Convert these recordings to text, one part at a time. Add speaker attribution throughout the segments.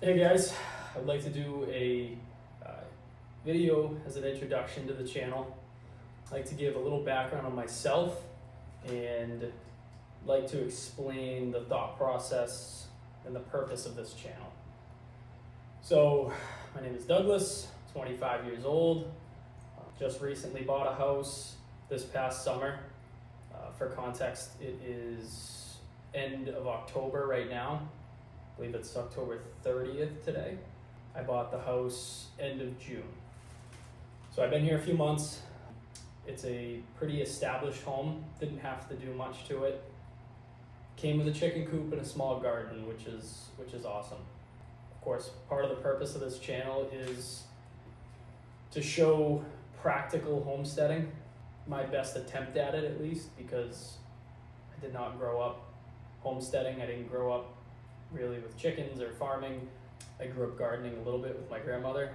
Speaker 1: Hey guys, I'd like to do a video as an introduction to the channel. I'd like to give a little background on myself and like to explain the thought process and the purpose of this channel. So, my name is Douglas, 25 years old, just recently bought a house this past summer. For context, it is end of October right now. I believe it's October 30th today. I bought the house end of June. So I've been here a few months. It's a pretty established home. Didn't have to do much to it. Came with a chicken coop and a small garden, which is awesome. Of course, part of the purpose of this channel is to show practical homesteading. My best attempt at it, at least, because I did not grow up homesteading. I didn't grow up really with chickens or farming. I grew up gardening a little bit with my grandmother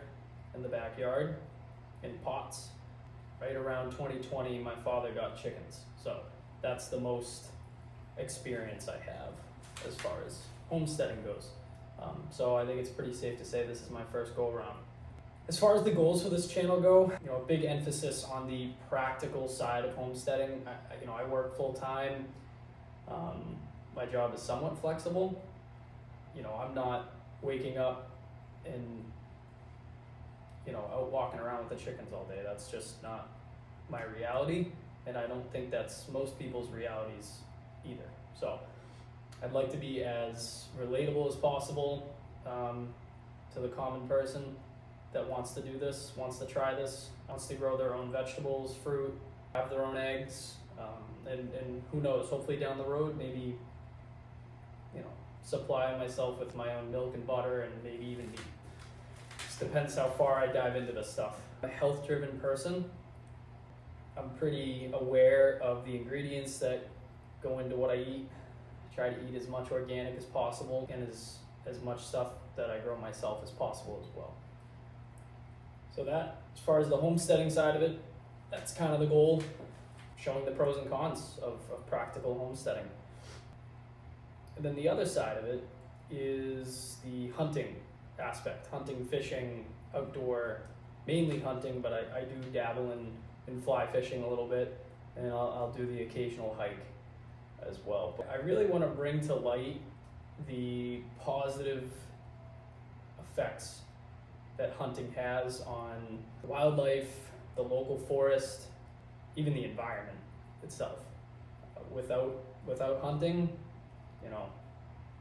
Speaker 1: in the backyard in pots. Right around 2020, my father got chickens. So that's the most experience I have as far as homesteading goes. So I think it's pretty safe to say this is my first go around. As far as the goals for this channel go, a big emphasis on the practical side of homesteading. I work full time. My job is somewhat flexible. I'm not waking up and out walking around with the chickens all day. That's just not my reality, and I don't think that's most people's realities either. So I'd like to be as relatable as possible to the common person that wants to do this, wants to try this, wants to grow their own vegetables, fruit, have their own eggs, and who knows, hopefully down the road, maybe, supply myself with my own milk and butter and maybe even meat. Just depends how far I dive into this stuff. I'm a health-driven person. I'm pretty aware of the ingredients that go into what I eat. I try to eat as much organic as possible and as much stuff that I grow myself as possible as well. So that, as far as the homesteading side of it, that's kind of the goal, showing the pros and cons of practical homesteading. And then the other side of it is the hunting aspect, hunting, fishing, outdoor, mainly hunting, but I do dabble in fly fishing a little bit, and I'll do the occasional hike as well. But I really want to bring to light the positive effects that hunting has on wildlife, the local forest, even the environment itself. Without hunting,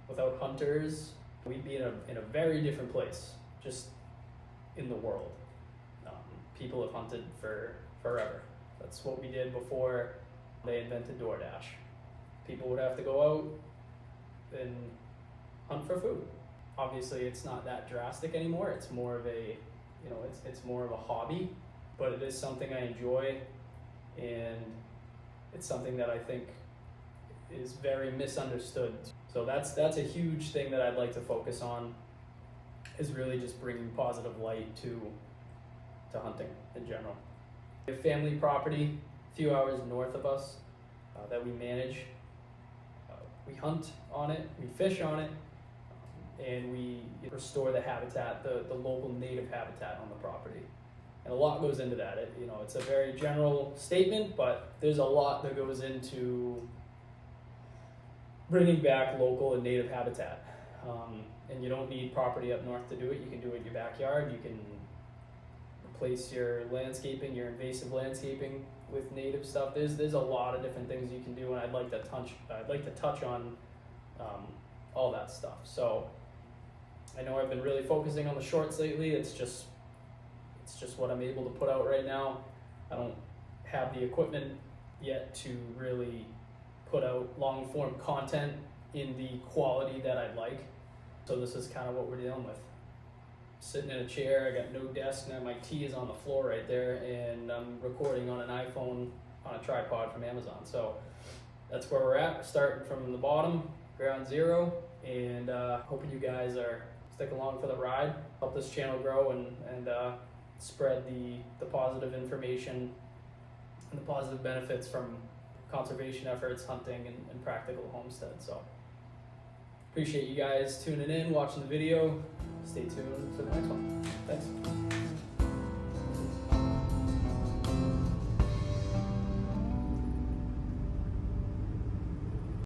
Speaker 1: without hunters, we'd be in a very different place, just in the world. People have hunted for forever. That's what we did before they invented DoorDash. People would have to go out and hunt for food. Obviously, it's not that drastic anymore. It's more of a, it's more of a hobby, but it is something I enjoy, and it's something that I think is very misunderstood. So that's a huge thing that I'd like to focus on, is really just bringing positive light to hunting in general. We have family property a few hours north of us that we manage. We hunt on it, we fish on it, and we restore the habitat, the local native habitat on the property. And a lot goes into that. It's a very general statement, but there's a lot that goes into bringing back local and native habitat. And you don't need property up north to do it. You can do it in your backyard. You can replace your landscaping, your invasive landscaping, with native stuff. There's a lot of different things you can do, and I'd like to touch on all that stuff. So I know I've been really focusing on the shorts lately. It's just what I'm able to put out right now. I don't have the equipment yet to really put out long form content in the quality that I'd like. So this is kind of what we're dealing with. Sitting in a chair, I got no desk, and my tea is on the floor right there, and I'm recording on an iPhone on a tripod from Amazon. So that's where we're at. We're starting from the bottom, ground zero, and hoping you guys are stick along for the ride, help this channel grow, and spread the positive information and the positive benefits from conservation efforts, hunting, and practical homestead. So Appreciate you guys tuning in, watching the video. Stay tuned for the next one.